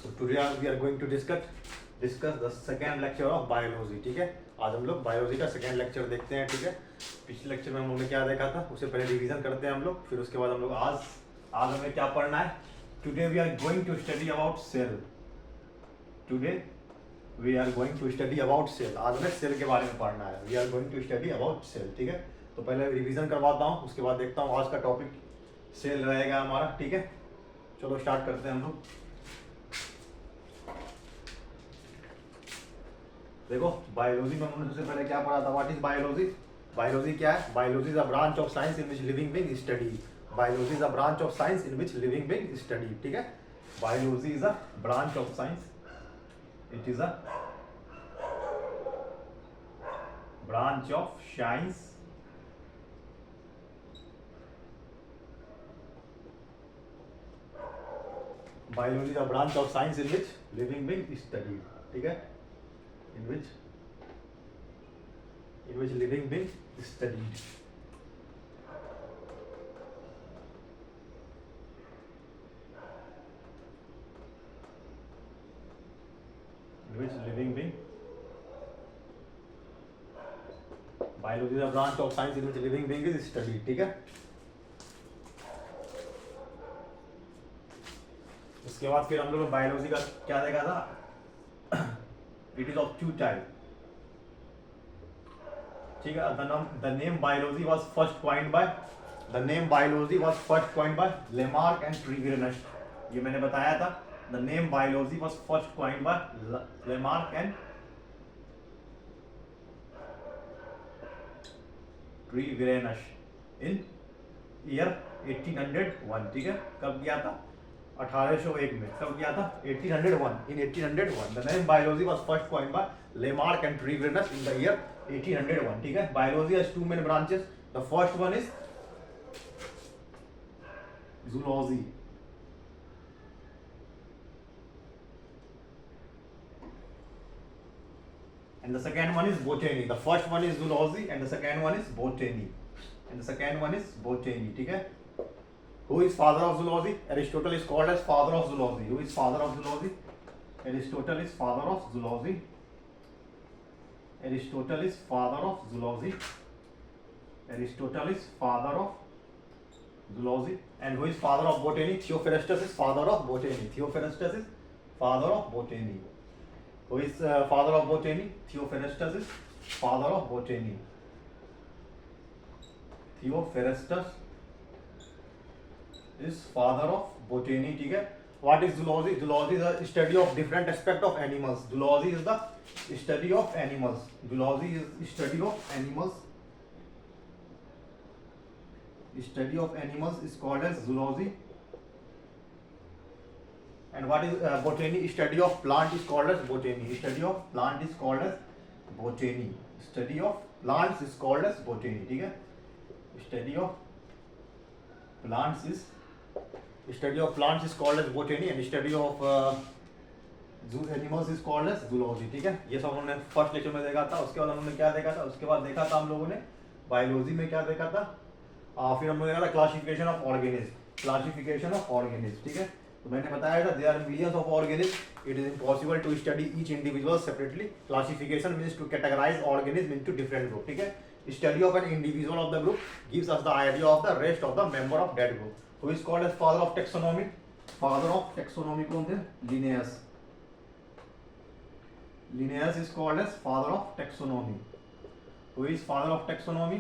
So today we are going to discuss the second lecture of biology. ठीक है, आज हम लोग बायोलॉजी का सेकेंड लेक्चर देखते हैं. ठीक है, पिछले लेक्चर में हम लोग ने क्या देखा था उससे पहले रिवीजन करते हैं हम लोग, फिर उसके बाद हम लोग आज हमें क्या पढ़ना है. Today we are going to study about cell. Today we are going to study about cell. आज हमें सेल के बारे में पढ़ना है. We are going to study about cell. ठीक है, तो पहले रिवीजन करवाता हूँ, उसके बाद देखता हूँ आज का टॉपिक सेल रहेगा हमारा. ठीक है, चलो स्टार्ट करते हैं हम लोग. देखो, बायोलॉजी में हमने सबसे पहले क्या पढ़ा था. What is biology. बायोलॉजी क्या है. Biology is a branch of science in which living being study. Biology is a branch of science in which living being study. ठीक है, biology is a branch of science. It is a branch of science biology is a branch of science in which living being study. ठीक है, in which living being studied. In which living being biology is a branch of science in which living being is studied. ठीक है, उसके बाद फिर हम लोग biology का क्या देखा था. It is of two type. ठीक है, the name biology was first coined by Lamarck and Treviranus. ये मैंने बताया था. The name biology was first coined by Lamarck and Treviranus in year 1801. ठीक है, कब किया था. 1801 में. कब किया था. 1801. In 1801 the name biology was first coined by Lamarck and Treviranus in the year 1801. ठीक है, biology has two main branches. The first one is zoology. And the second one is botany. The first one is zoology and the second one is botany. ठीक है. Who is father of zoology? Aristotle is called as father of zoology. Who is father of zoology? Aristotle is father of zoology. Aristotle is father of zoology. Aristotle is father of zoology. And who is father of botany? Theophrastus is father of botany. Theophrastus is father of botany. Who is father of botany? Theophrastus is father of botany. Theophrastus is father of botany. ठीक है. What is zoology? Zoology is the study of different aspect of animals. Zoology is the study of animals. Zoology is study of animals. Study of animals is called as zoology. And what is botany? Study of plant is called as botany. Study of plant is called as botany. Study of plants is called as botany. ठीक है. Study of plants is called as botany and study of zoo animals is called as zoology. ठीक है, ये सब हमने first lecture में देखा था. उसके बाद हमने क्या देखा था. उसके बाद देखा था हम लोगों ने बायोलॉजी में क्या देखा था. फिर हमने देखा था क्लासिफिकेशन ऑफ ऑर्गेनिज्म. ठीक है, तो मैंने बताया था there are millions of organism. It is impossible to study each individual separately. Classification means to categorize organism into different group. ठीक है, study of an individual of the group gives us the idea of the rest of the member of that group. Who is called as father of taxonomy? Father of taxonomy कौन थे. Linnaeus. Linnaeus is called as father of taxonomy. Who is father of taxonomy?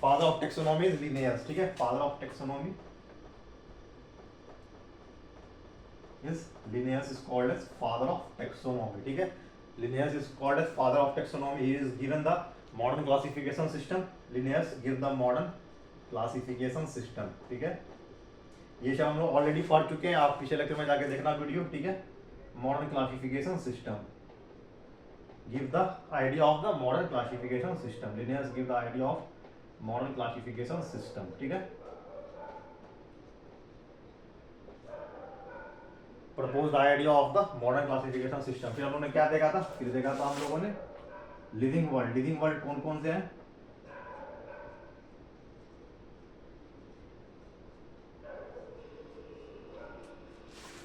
Father of taxonomy is Linnaeus. ठीक है, father of taxonomy is Linnaeus is called as father of taxonomy. ठीक है, Linnaeus is called as father of taxonomy. He is given the modern classification system. Linnaeus give the modern classification system. ठीक है, ये सब हम लोग already पढ़ चुके हैं. आप पिछले लेक्चर में जाके देखना वीडियो. ठीक है, modern classification system give the idea of the modern classification system. Linnaeus give the idea of modern classification system. ठीक है, propose the idea of the modern classification system. फिर हम लोगों ने क्या देखा था. फिर देखा था हम लोगों ने लिविंग वर्ल्ड कौन कौन से हैं.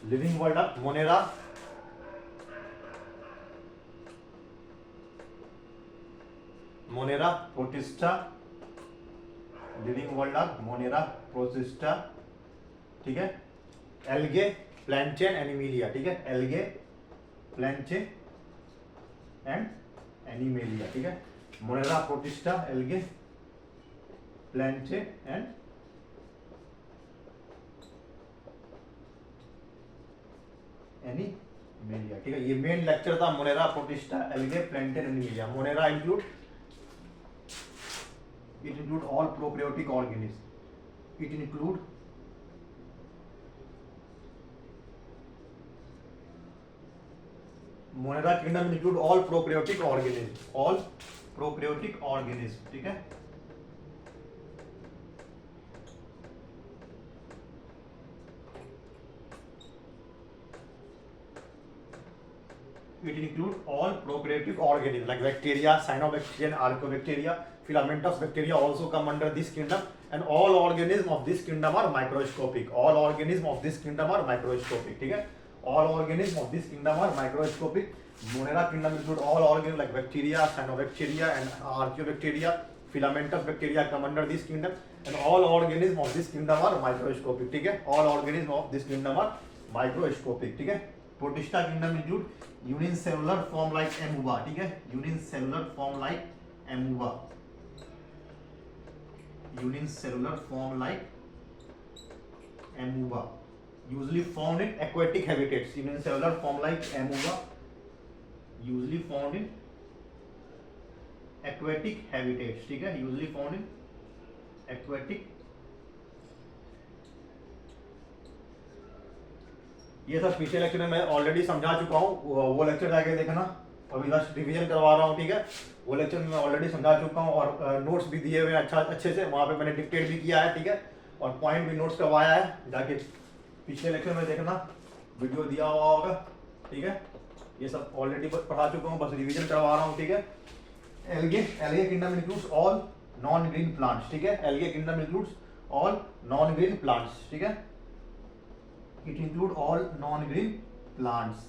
Living world of Monera, Monera protista, living world of Monera protista, ठीक है। एल्गे प्लैंचेन एनिमिलिया, ठीक है, एल्गे प्लैंचेन एंड एनिमेलिया, ठीक है। Monera Protista, algae Plantae and Animalia, ठीक है। ये मेन लेक्चर था Monera Protista, algae Plantae Animalia. Monera include all prokaryotic organisms. It include Monera kingdom include all prokaryotic organisms, all prokaryotic organisms, ठीक है। It include all prokaryotic organisms like bacteria, cyanobacteria, archaeobacteria, filamentous bacteria also come under this kingdom, and all organisms of this kingdom are microscopic. All organisms of this kingdom are microscopic, ठीक है। All organisms of this kingdom are microscopic. Monera kingdom include all organisms like bacteria, cyanobacteria, and archaeobacteria. Filamentous bacteria come under this kingdom, and all organisms of this kingdom are microscopic, ठीक है। All organisms of this kingdom are microscopic, ठीक है। Protista kingdom include unicellular form like amoeba, ठीक है। unicellular form like amoeba, unicellular form like amoeba, usually found in aquatic habitats. Unicellular form like amoeba, usually found in aquatic habitats, ठीक है। usually found in aquatic, ये सब पिछले lecture में मैं already समझा चुका हूँ, वो लेक्चर जाके देखना, अभी बस रिवीजन करवा रहा हूँ, ठीक है। वो लेक्चर में मैं ऑलरेडी समझा चुका हूँ और नोट्स भी दिए हुए हैं अच्छे से, वहाँ पे मैंने डिक्टेट भी किया है, ठीक है, और पॉइंट भी नोट्स करवाया है, जाके पिछले लेक्चर में देखना, वीडियो दिया हुआ होगा, ठीक है। ये सब ऑलरेडी पढ़ा चुका हूँ, बस रिविजन करवा रहा हूँ, ठीक है। Algae kingdom includes all non green plants, ठीक है। Algae kingdom includes all non green plants, ठीक है। It include all non-green plants.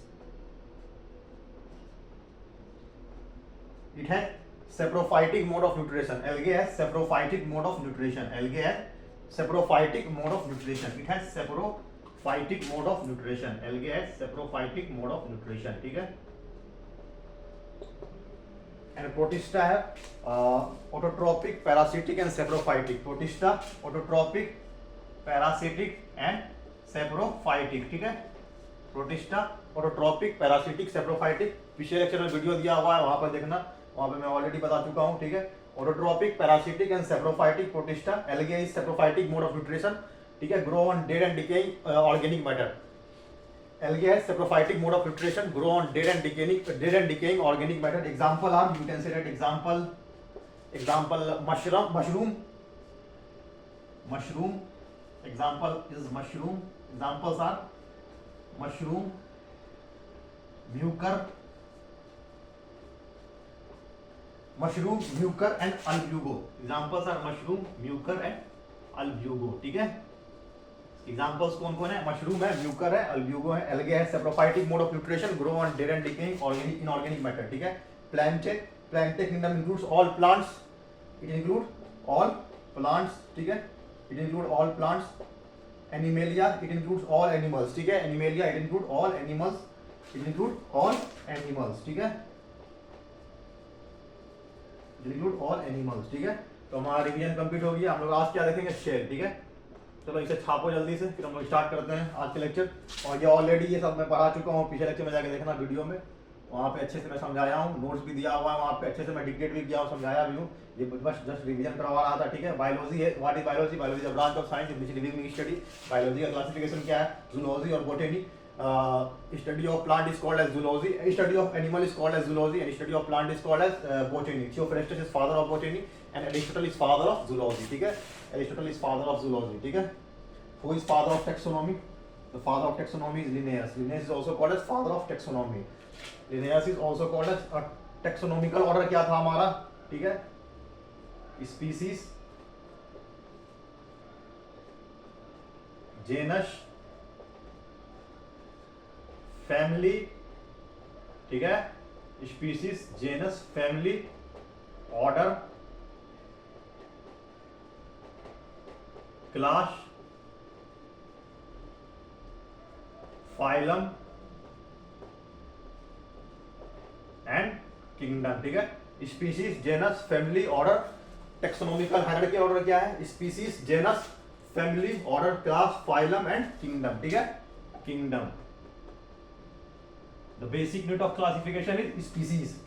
It has saprophytic mode of nutrition. Algae has saprophytic mode of nutrition. Algae has saprophytic mode of nutrition. It has saprophytic mode of nutrition. Algae has saprophytic mode of nutrition. ठीक है। And protista है autotrophic, parasitic and saprophytic. Protista autotrophic, parasitic and saprophytic, ठीक है। Protista autotrophic, parasitic, saprophytic, पिछले lecture में video दिया हुआ है, वहां पर देखना, वहां पे मैं ऑलरेडी बता चुका हूं, ठीक है। Autotrophic, parasitic and saprophytic protista. Algae is saprophytic mode of nutrition, ठीक है, grow on dead and decaying organic matter. Algae has saprophytic mode of nutrition, grow on dead and decaying organic matter. Example are, you can say that example mushroom, example is mushroom. Examples are mushroom, mucor and albugo. Examples are mushroom, mucor and albugo, ठीक है। Examples कौन कौन है? Mushroom है, Mucor है, Albugo है। Algae है saprophytic mode of nutrition, grow on dead and decaying organic inorganic matter, ठीक है। Plantae kingdom includes all plants, it include all plants, ठीक है। It include all plants. Animalia it includes all animals, ठीक है। Animalia it include all animals, it include all animals, ठीक है। It include all animals, ठीक है। तो हमारा रिवीजन कंप्लीट हो गया। हम लोग आज क्या देखेंगे? शेल, ठीक है। चलो इसे छापो जल्दी से, फिर हम लोग स्टार्ट करते हैं आज के लेक्चर। और ये ऑलरेडी ये सब मैं पढ़ा चुका हूँ, पिछले लेक्चर में जाके देखना वीडियो में, वहाँ पे अच्छे से मैं समझाया हूँ, नोट्स भी दिया हुआ है वहाँ पे, अच्छे से मैं डिक्टेट भी किया हूँ, समझाया भी हूँ। ये बस जस्ट रिवीजन करवा रहा था, ठीक है। बायोलॉजी है, what is biology? Biology is a branch of science in which living study. Biology का क्लासिफिकेशन क्या है? जूलॉजी और botany. Study of plant is called as zoology, study of animal is called as zoology, and study of plant is called as botany. Theophrastus is father of botany and Aristotle is father of zoology, ठीक है। Aristotle is father of zoology, ठीक है। Who is father of taxonomy? The father of taxonomy is Linnaeus. Linnaeus is also called as father of taxonomy. Linnaeus is also called as a taxonomical order क्या था हमारा, ठीक है। Species, genus, family, ठीक है, species, genus, family, order, class, phylum and kingdom, ठीक है। Species, genus, family, order, taxonomical hierarchy order क्या है? Species, genus, family, order, class, phylum and kingdom, ठीक है। Kingdom, the basic unit of classification is species.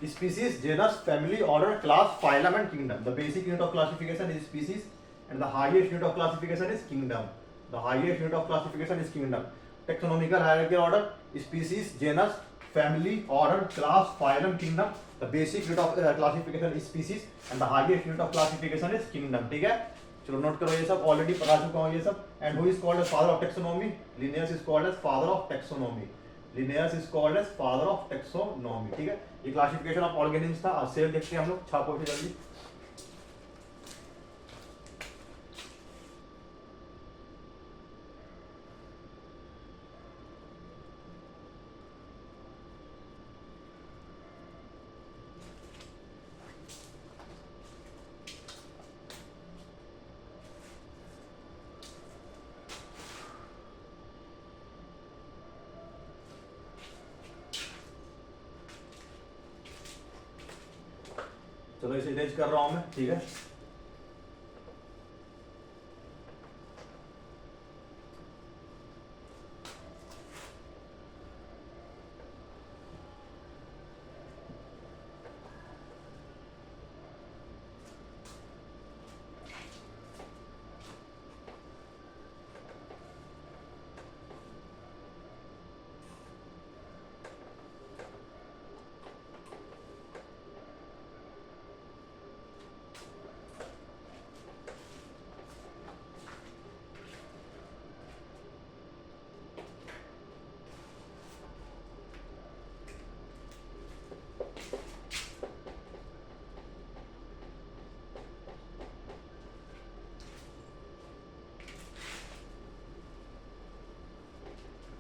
Species, genus, family, order, class, phylum and kingdom. The basic unit of classification is species and the highest unit of classification is kingdom. The highest unit of classification is kingdom. Taxonomical hierarchy order: species, genus, family, order, class, phylum, kingdom. The basic unit of classification is species and the highest unit of classification is kingdom. ठीक है, चलो note करो, ये सब already पढ़ा चुका हूँ ये सब। And who is called as father of taxonomy? Linnaeus is called as father of taxonomy. Linnaeus is called as father of taxonomy, ठीक है। ये क्लासिफिकेशन ऑफ ऑर्गेनिम्स था। सेल देखते हैं हम लोग, छापो फिर जल्दी। चलो इसे इरेज कर रहा हूं मैं, ठीक है।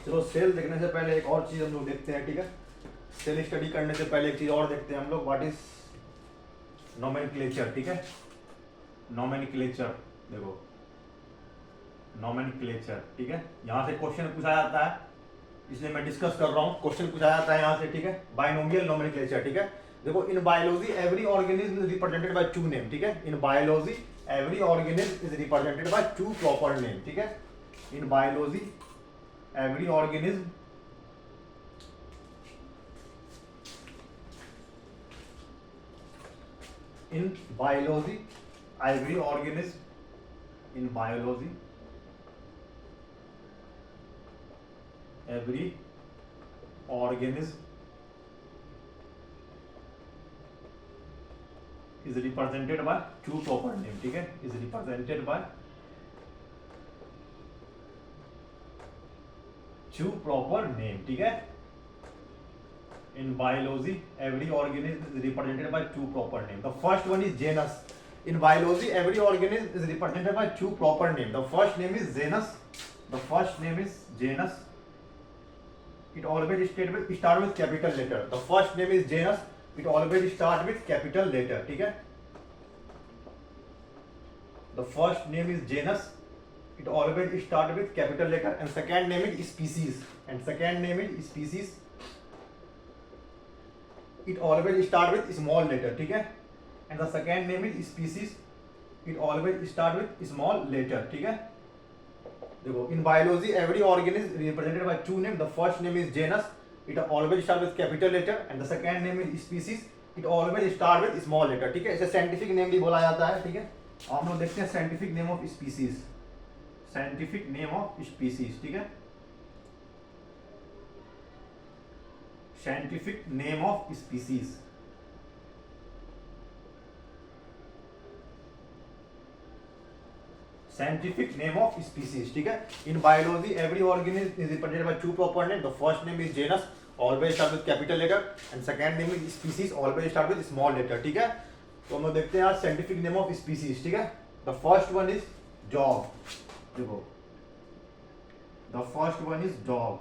चलो सेल देखने से पहले एक और चीज हम लोग देखते हैं, ठीक है। सेल स्टडी करने से पहले एक चीज और देखते हैं हम लोग, व्हाट इज नोमेनक्लेचर, ठीक है। नोमेनक्लेचर देखो, नोमेनक्लेचर, ठीक है। यहाँ से क्वेश्चन पूछा जाता है, इसलिए मैं डिस्कस कर रहा हूँ। क्वेश्चन पूछा जाता है यहाँ से, ठीक है। बाइनोमियल नोमेनक्लेचर, ठीक है। देखो, इन biology every organism is represented by to name, ठीक है। In biology every organism is represented by two proper name, ठीक है। In biology every organism in biology every organism in biology every organism is represented by two proper name, ठीक है। is represented by two proper name, ठीक है। In biology every organism is represented by two proper name. The first one is genus. In biology every organism is represented by two proper name. The first name is genus. The first name is genus. It always start with capital letter. The first name is genus. It always start with capital letter, ठीक है। The first name is genus. It always start with capital letter, and second name is species. And second name is species. It always start with small letter, ठीक है। And the second name is species. It always start with small letter, ठीक है। देखो, in biology every organism is represented by two names. The first name is genus. It always start with capital letter, and the second name is species. It always start with small letter, ठीक है। इसे scientific name भी बोला जाता है, ठीक है। हम लोग देखते हैं scientific name of species. Scientific name of species, ठीक है। Scientific name of species, scientific name of species, ठीक है। In biology every organism is represented by two proper name. The first name is genus, always start with capital letter, and second name is species, always start with small letter, ठीक है। तो हम लोग देखते हैं आज साइंटिफिक नेम ऑफ स्पीसीज, ठीक है। The first one is dog, देखो, the first one is dog,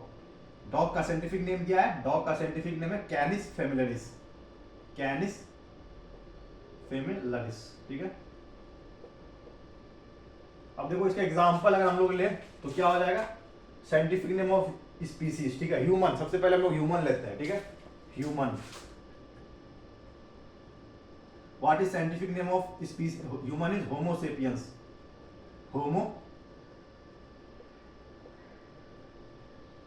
dog का साइंटिफिक नेम क्या है? डॉग का साइंटिफिक नेम है कैनिस फेमिलिस, कैनिस फेमिलिस, ठीक है। अब देखो इसका एग्जांपल अगर हम लोग ले तो क्या हो जाएगा? साइंटिफिक नेम ऑफ स्पीसीज, ठीक है, ह्यूमन। सबसे पहले हम लोग ह्यूमन लेते हैं, ठीक है, human. What is scientific name of species? Human is Homo sapiens, Homo,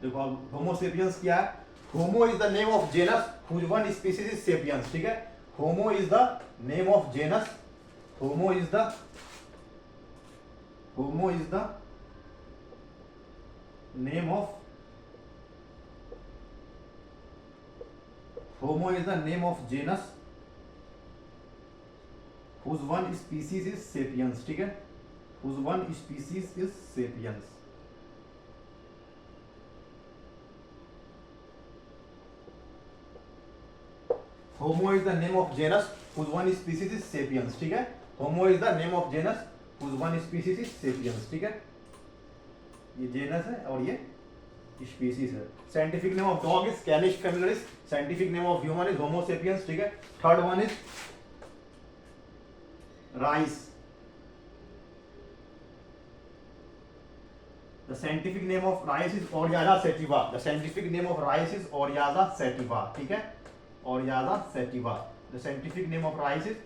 देखो अब होमो सेपियंस क्या है? Homo is the name of genus whose one species is sapiens, ठीक है। Homo is the name of genus, Homo is the, Homo is the name of, Homo is the name of genus whose one species is sapiens, ठीक है, whose one species is sapiens। Homo is the name of genus whose one species is sapiens, ठीक है। Homo is the name of genus whose one species is sapiens, ठीक है। ये genus है और ये स्पीसीज है। Scientific name of dog is canis families, scientific name of human is Homo sapiens, ठीक है। Third one is rice, the scientific name of rice is Oryza sativa, the scientific name of rice is Oryza sativa, ठीक है, Oryza sativa, the scientific name of rice is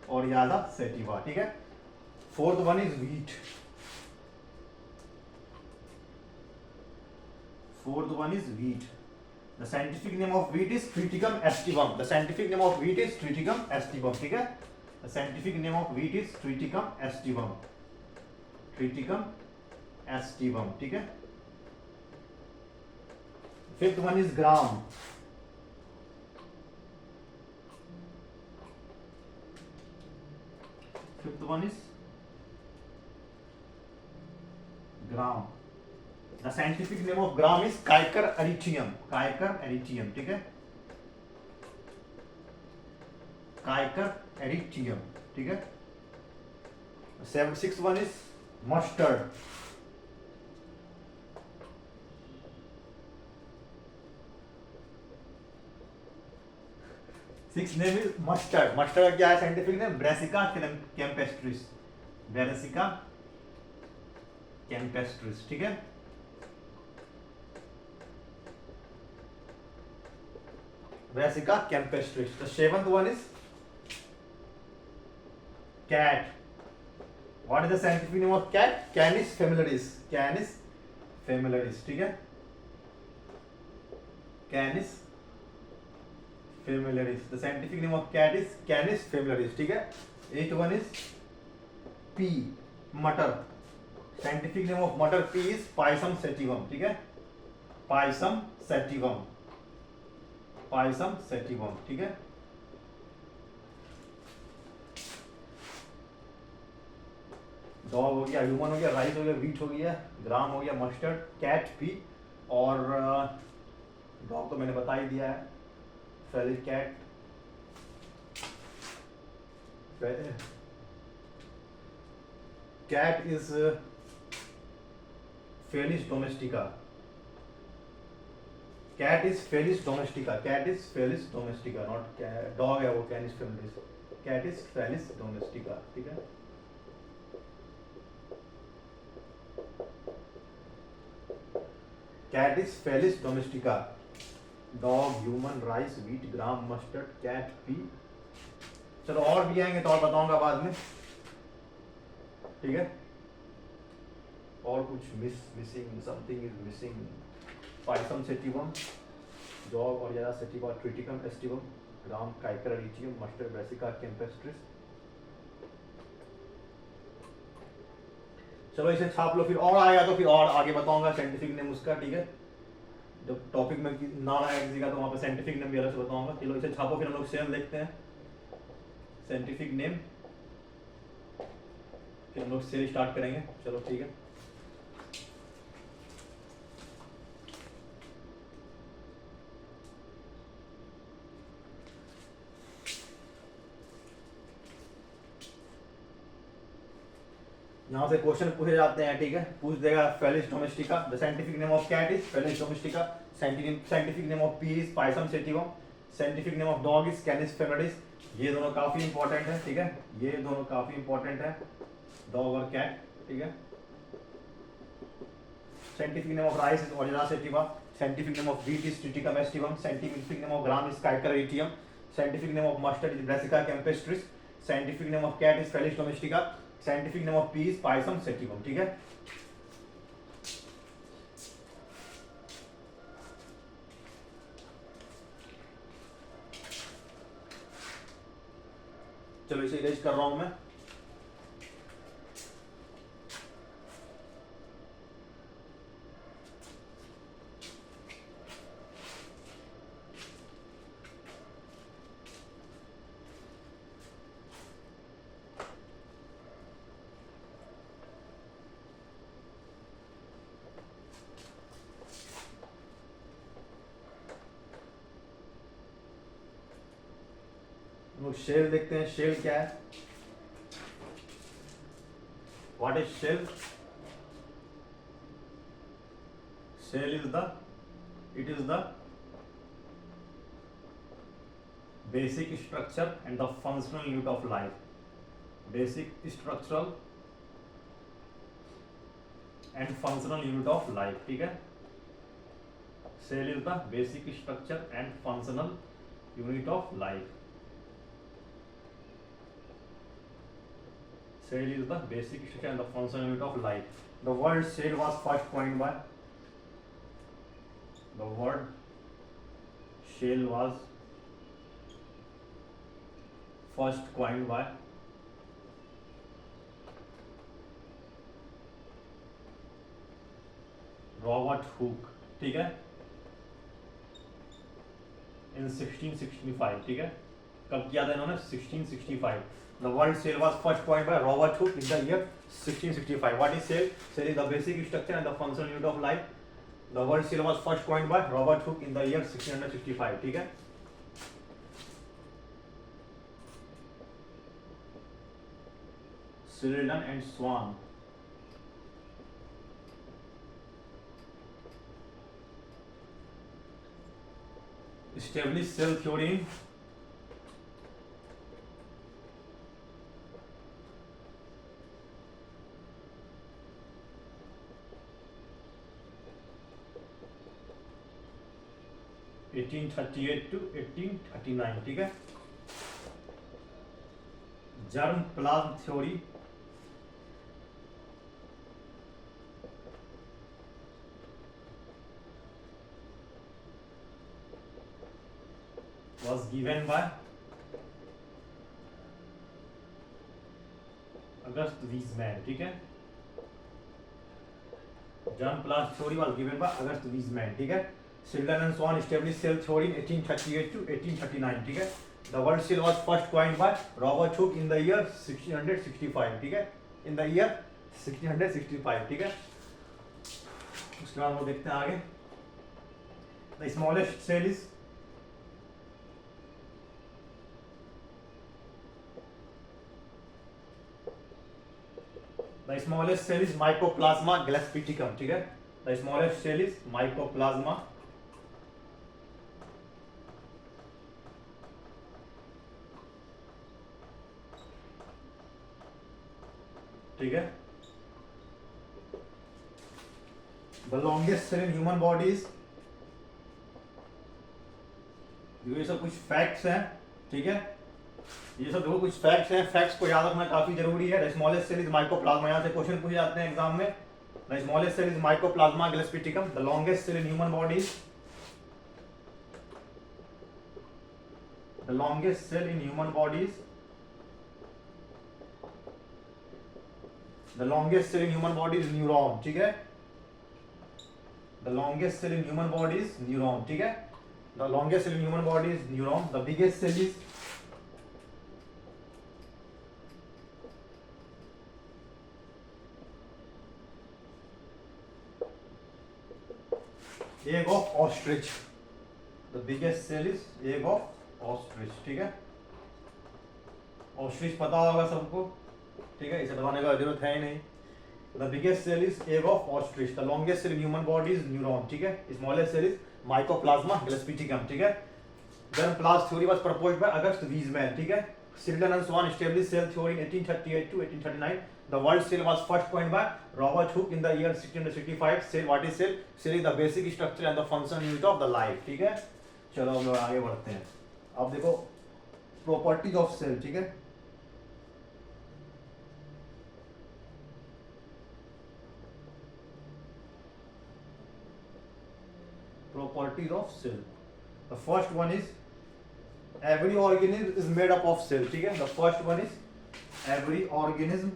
Oryza sativa, ठीक है। Fourth one is wheat, fourth one is wheat, the scientific name of wheat is Triticum aestivum, the scientific name of wheat is Triticum aestivum, ठीक है, the scientific name of wheat is Triticum aestivum, Triticum aestivum, ठीक है। Fifth one is gram, fifth one is gram, the scientific name of gram is Cicer arietinum, Cicer arietinum, ठीक है, Cicer arietinum, ठीक है। Six one is mustard, six name is mustard, mustard क्या है scientific name? Brassica campestris, Brassica campestris, ठीक है। Brassica campestris. The seventh one is cat, what is the scientific name of cat? Canis familiaris, Canis familiaris, ठीक है, Canis familiaris, the scientific name of cat is canis familiaris, ठीक है। Eighth one is pea, मटर, scientific name of मटर pea is payasam sativum, ठीक है, payasam sativum, payasam sativum, ठीक है। डॉग हो गया, ह्यूमन हो गया, राइस हो गया, व्हीट हो गया, ग्राम हो गया, मस्टर्ड, कैट पी, और डॉग तो मैंने बता ही दिया है, felis cat, cat is Felis domestica, cat is Felis domestica, cat is Felis domestica, not dog है वो canis familiaris, cat is Felis domestica, ठीक है। Cat is Felis domestica, dog, human, rice, wheat, gram, mustard, cat, pea. चलो और भी आएंगे तो और बताऊंगा बाद में, ठीक है। और कुछ missing, something is missing, payasam sativum, dog और यारा सेटिवा, ट्रिटिकम एस्टिवम, ग्राम, काइकर एरिथियम, मस्टर्ड, ब्रेसिका कैम्पेस्ट्रिस। चलो इसे छाप लो, फिर और आएगा तो फिर और आगे बताऊंगा साइंटिफिक नेम उसका, ठीक है। जब टॉपिक में नाम आएगा किसी का तो वहां पे साइंटिफिक नेम भी अलग से बताऊंगा। चलो इसे छापो, फिर हम लोग सेल देखते हैं साइंटिफिक नेम, फिर हम लोग सेल स्टार्ट करेंगे। चलो ठीक है। यहाँ से क्वेश्चन पूछे जाते हैं, ठीक है। पूछ देगा felis domestica, the scientific name of cat is Felis domestica, scientific name of pea is payasam sativum, scientific name of dog is canis femoris. ये दोनों काफी इंपॉर्टेंट है, ठीक है, ये दोनों काफी इंपॉर्टेंट है, डॉग और कैट, ठीक है। Scientific name of rice is Oryza sativa, scientific name of wheat is Triticum aestivum, scientific name of gram is Cicer arietinum, scientific name of mustard is Brassica campestris, scientific name of cat is Felis domestica, scientific name of pea is payasam sativum, ठीक है। चलो इसे erase कर रहा हूं मैं। लोग shell देखते हैं, शेल क्या है, what is cell? Cell is the, it is the basic structure and the functional unit of life, basic structural and functional unit of life, ठीक है। cell is the basic structure and functional unit of life, cell is the basic structure and the functional unit of life. The word cell was first coined by, the word cell was first coined by Robert Hooke, ठीक है, इन 1665, ठीक है। कब किया था इन्होंने? 1665। The word cell was first coined by Robert Hooke in the year 1665। What is cell? Cell is the basic structure and the functional unit of life. The word cell was first coined by Robert Hooke in the year 1665, ठीक है। Sheridan and Swan, established cell theory in 1838 to 1839, ठीक है। Germ plasm theory was given by August Weissman, ठीक है। Germ plasm theory was given by August Weissman, ठीक है। Sheridan and Swan established cell theory in 1838 to 1839, ठीक है। The word cell was first coined by Robert Hooke in the year 1665, ठीक है, in the year 1665, ठीक है। उसके बाद वो देखते हैं आगे। The smallest cell is mycoplasma glaspeticum, ठीक है। The smallest cell is mycoplasma ठीक है। The longest cell in human body is, ये सब कुछ फैक्ट्स हैं, ठीक है। ये सब देखो कुछ फैक्ट्स हैं, फैक्ट्स को याद रखना काफी जरूरी है। The smallest cell is Mycoplasma, यहाँ से क्वेश्चन पूछे जाते हैं एग्जाम में। The smallest cell is Mycoplasma gallisepticum. The longest cell in human body, the longest cell in human bodies, the longest cell in human body is neuron, ठीक है। The longest cell in human body is neuron, ठीक है। The longest cell in human body is neuron. The biggest cell is, egg of ostrich, the biggest cell is egg of ostrich, ठीक है। Ostrich पता होगा सबको, ठीक है, इसे बताने का जरूरत है ही नहीं। The biggest cell is egg of ostrich. The longest cell in human body is neuron. ठीक है. Smallest cell is mycoplasma gluteatum. ठीक है. Germplasm theory was proposed by August Weismann. ठीक है. Sheridan and Swan established cell theory in 1838 to 1839. The word cell was first coined by Robert Hooke in the year 1665. Cell, what is cell? Cell is the basic structure and the function unit of the life. ठीक है. चलो हम लोग आगे बढ़ते हैं. अब देखो प्रॉपर्टीज ऑफ सेल. ठीक है. Properties of cell. The first one is every organism is made up of cell. ठीक है. The first one is every organism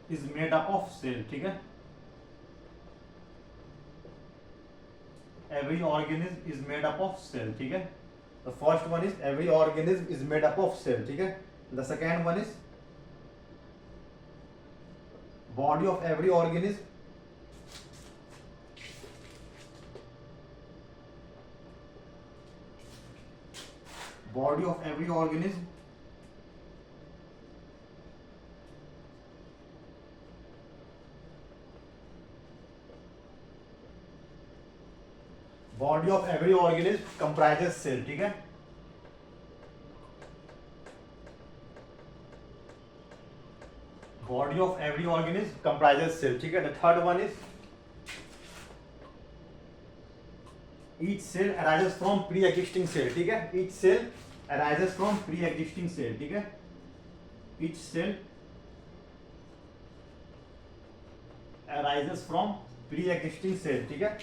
is made up of cell. ठीक है. Every organism is made up of cell. ठीक है. The first one is every organism is made up of cell. ठीक है. The second one is body of every organism body of every organism body of every organism comprises cell. ठीक है. Body of every organism comprises cell. ठीक है. The third one is each cell arises from pre-existing cell. ठीक है. Each cell arises from pre-existing cell. ठीक है. Each cell arises from pre-existing cell. ठीक है.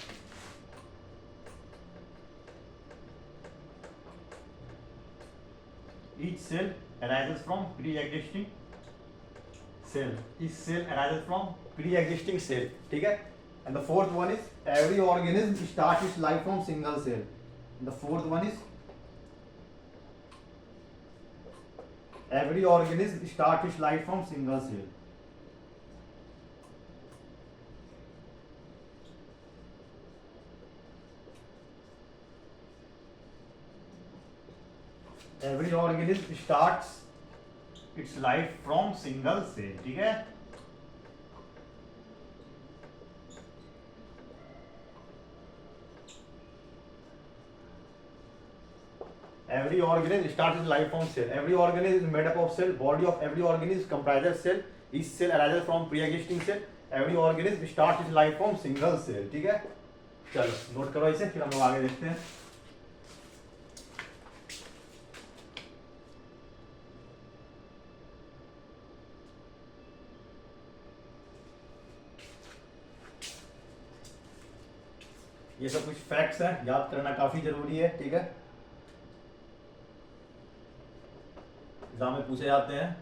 Each cell arises from pre-existing cell. Each cell arises from pre-existing cell. ठीक है. And the fourth one is every organism starts its life from single cell. And the fourth one is every organism starts its life from single cell. Every organism starts its life from single cell. ठीक है. Every organism starts its life from cell. Every organism is made up of cell. Body of every organism comprises cell. Each cell arises from pre-existing cell. Every organism starts its life from single cell. ठीक है. चलो note करो इसे, फिर हम लोग आगे देखते हैं. ये सब कुछ फैक्ट्स हैं, याद करना काफी जरूरी है. ठीक है. एग्जाम में पूछे जाते हैं.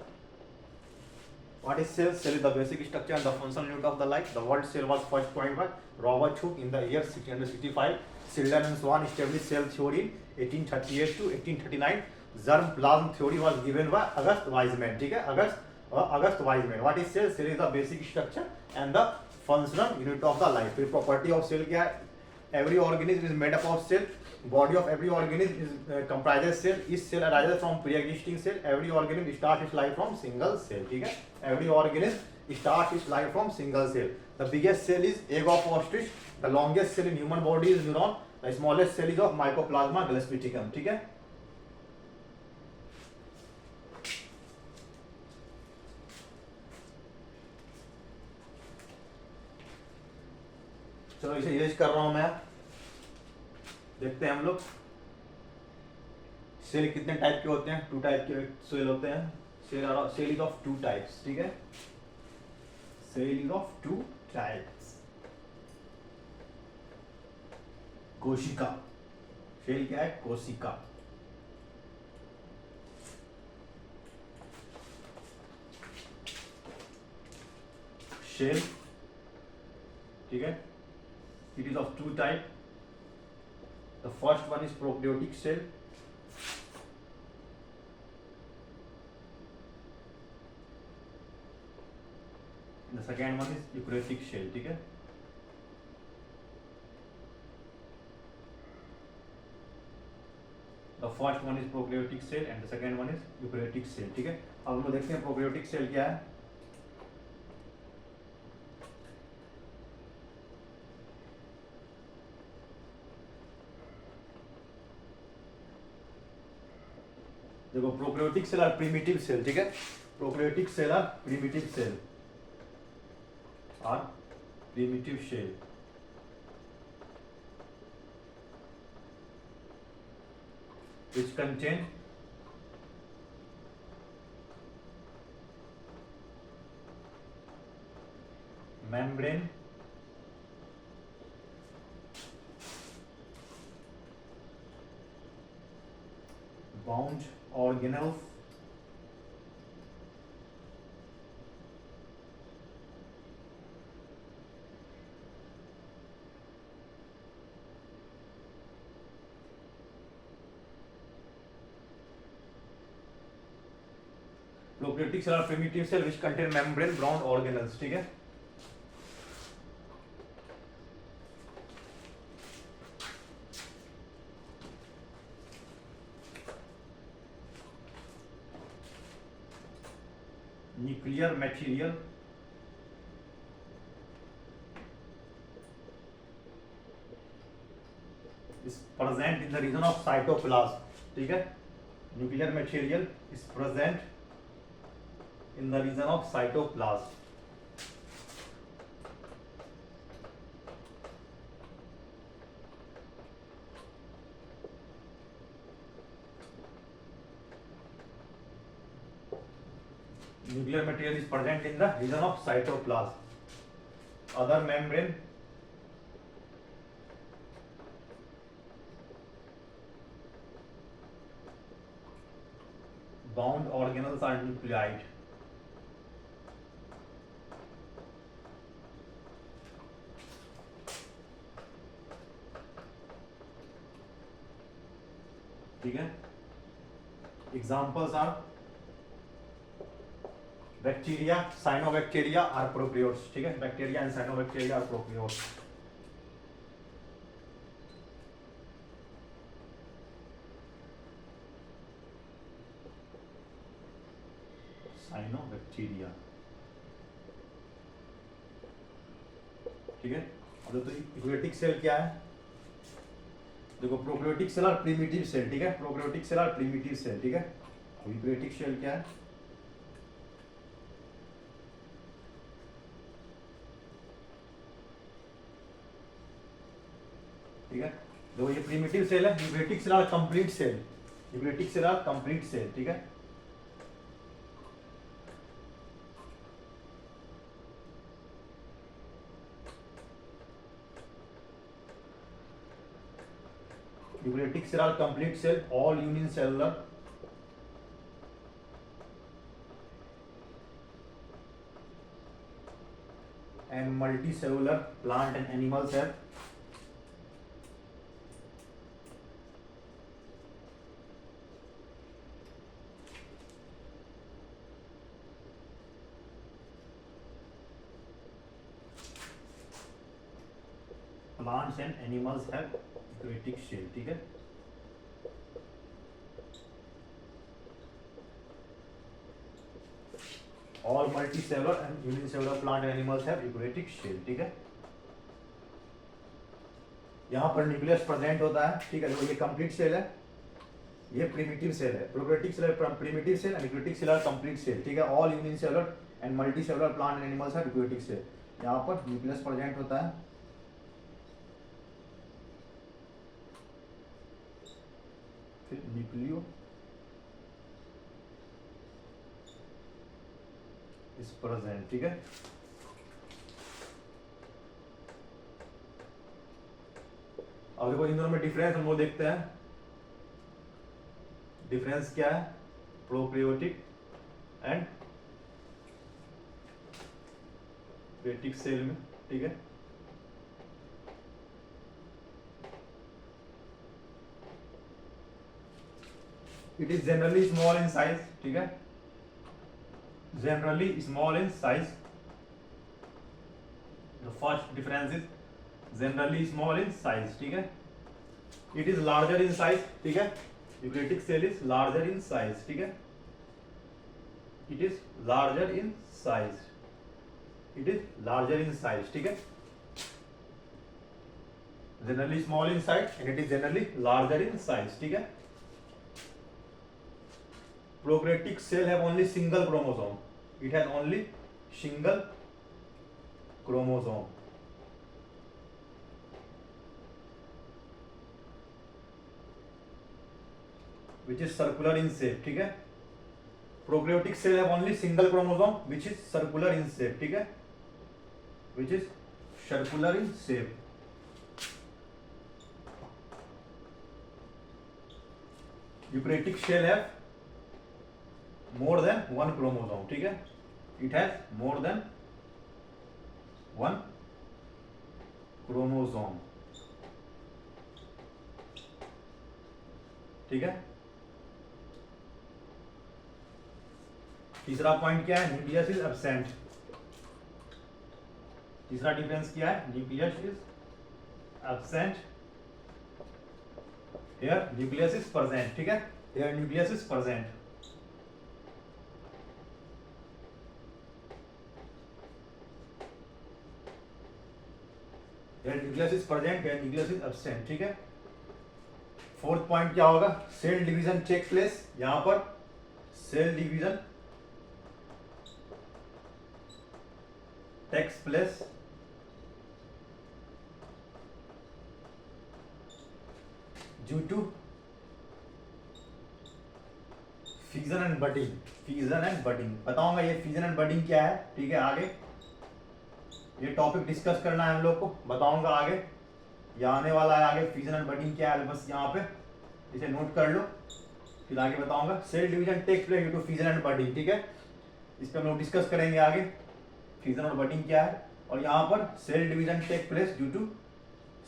What is cell? Cell is the basic structure and the functional unit of the life. The word cell was first coined by Robert Hooke in the year 1665. Sheridan and Swan established cell theory in 1838 to 1839. Germplasm theory was given by August Weismann. ठीक है. August Weismann. What is cell? Cell is the basic structure and the functional unit of the life. फिर property of cell क्या है? Every organism is made up of cell. Body of every organism is comprises cell. Each cell arises from pre-existing cell. Every organism starts its life from single cell. ठीक है. Every organism starts its life from single cell. The biggest cell is egg of ostrich. The longest cell in human body is neuron. The smallest cell is of mycoplasma gluteatum. ठीक है. चलो इसे erase कर रहा हूं मैं. देखते हैं हम लोग सेल कितने टाइप के होते हैं. 2 टाइप के सेल होते हैं. Cell is of 2 types. ठीक है. Cell is of 2 types. कोशिका. सेल क्या है? कोशिका. सेल. ठीक है. It is of 2 type. The first one is prokaryotic cell. The second one is eukaryotic cell. ठीक है. The first one is prokaryotic cell and the second one is eukaryotic cell, ठीक है। अब हम लोग देखते हैं प्रोकैरियोटिक सेल क्या है। देखो prokaryotic cell are primitive cell, ठीक है। Prokaryotic cell are primitive cell, are primitive cell, which contain membrane bound organelles prokaryotic cell are primitive cell which contain membrane bound organelles, ठीक है। nuclear material is present in the region of cytoplasm, ठीक है। nuclear material is present in the region of cytoplasm, nuclear material is present in the region of cytoplasm. Other membrane bound organelles are nuclide. ठीक है। Examples are bacteria, cyanobacteria are prokaryotes, ठीक है। Bacteria and cyanobacteria are prokaryotes. Cyanobacteria, ठीक है। अब तो eukaryotic cell क्या है, देखो prokaryotic cell are primitive cell, ठीक है। Prokaryotic cell are primitive cell, ठीक है। यूकैरियोटिक सेल क्या है, ठीक है। देखो ये प्रिमिटिव सेल है। Eukaryotic cell are complete cell, eukaryotic cell are complete cell, ठीक है। Eukaryotic cell are complete cell, all unicellular and multicellular plant and animals have plants and animals have eukaryotic cell, ठीक है। All multicellular and unicellular plant and animals have eukaryotic cell, ठीक है। यहाँ पर nucleus present होता है, ठीक है। देखो ये कंप्लीट सेल है, ये प्रिमिटिव सेल है। Prokaryotic cell primitive cell and eukaryotic cell are complete cell, ठीक है। All unicellular and multicellular plant and animals have eukaryotic cell. यहाँ पर न्यूक्लियस प्रेजेंट होता है, फिर न्यूक्लियो इज प्रेजेंट, ठीक है। अब देखो इन दोनों में डिफरेंस हम लोग देखते हैं। डिफरेंस क्या है प्रोकैरियोटिक एंड यूकैरियोटिक सेल में, ठीक है। It is generally small in size, ठीक है। Generally small in size, the first difference is generally small in size, ठीक है। It is larger in size, ठीक है। Eukaryotic cell is larger in size, ठीक है, it is larger in size, it is larger in size, ठीक है, generally small in size and it is generally larger in size, ठीक है। Prokaryotic cell have only single chromosome, it has only single chromosome, which is circular in shape, ठीक है। Prokaryotic cell have only single chromosome which is circular in shape, ठीक है, which is circular in shape। Eukaryotic cell have more than one chromosome, ठीक है, it has more than one chromosome, ठीक है। तीसरा point क्या है, न्यूक्लियस इज एब्सेंट। तीसरा डिफरेंस क्या है, nucleus is absent, here nucleus is present, ठीक है, here nucleus is present. Nucleus is present, nucleus is absent, ठीक है। फोर्थ पॉइंट क्या होगा, सेल डिवीजन टेक प्लेस, यहां पर cell division takes place due to fusion and budding, फ्यूजन and बडिंग बताऊंगा ये फ्यूजन एंड बडिंग क्या है, ठीक है, आगे ये टॉपिक डिस्कस करना है हम लोग को, बताऊंगा आगे, ये आने वाला है आगे, फ्यूजन एंड बडिंग क्या है, बस यहाँ पे इसे नोट कर लो, फिर आगे बताऊंगा। Cell division takes place due to fusion and budding, ठीक है, इस पर हम लोग डिस्कस करेंगे आगे फ्यूजन और बडिंग क्या है। और यहाँ पर cell division take place due to,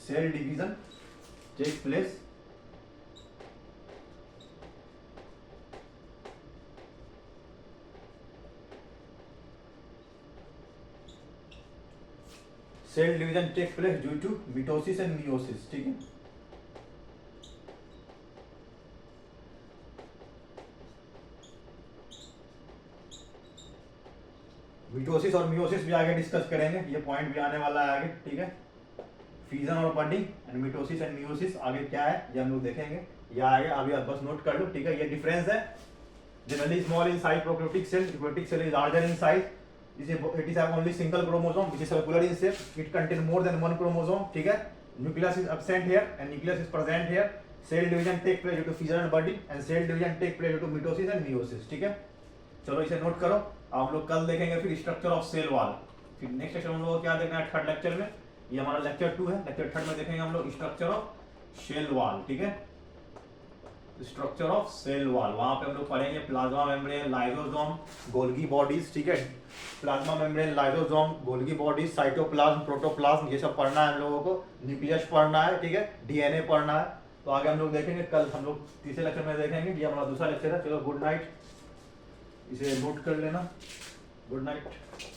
cell division take place cell division take place due to mitosis and meiosis, ठीक है। मिटोसिस और मियोसिस भी आगे डिस्कस करेंगे, ये पॉइंट भी आने वाला है आगे, ठीक है। फ्यूजन और budding and mitosis and meiosis आगे क्या है ये हम लोग देखेंगे, ये आगे अभी आप बस नोट कर लो, ठीक है। ये डिफरेंस है, generally small in size prokaryotic cell, eukaryotic cell is larger in size, it is have only single chromosome which is circular in shape, it contain more than one chromosome, ठीक है। nucleus is absent here and nucleus is present here, cell division take place due to fission and budding and cell division take place due to mitosis and meiosis, ठीक है। चलो इसे note करो, आप लोग कल देखेंगे फिर स्ट्रक्चर ऑफ सेल वॉल, फिर नेक्स्ट लेक्चर हम लोग को क्या देखना है, थर्ड लेक्चर में, ये हमारा लेक्चर 2 है, लेक्चर 3 में देखेंगे हम लोग स्ट्रक्चर ऑफ सेल वॉल, ठीक है, स्ट्रक्चर ऑफ सेल वॉल, वहां पे हम लोग पढ़ेंगे plasma membrane, lysosome, Golgi bodies, ठीक है, plasma membrane, lysosome, Golgi bodies, cytoplasm, protoplasm, ये सब पढ़ना है हम लोगों को, न्यूक्लियस पढ़ना है, ठीक है, डीएनए पढ़ना है, तो आगे हम लोग देखेंगे, कल हम लोग तीसरे लेक्चर में देखेंगे, ये हमारा दूसरा लेक्चर है। चलो गुड नाइट, इसे नोट कर लेना, गुड नाइट।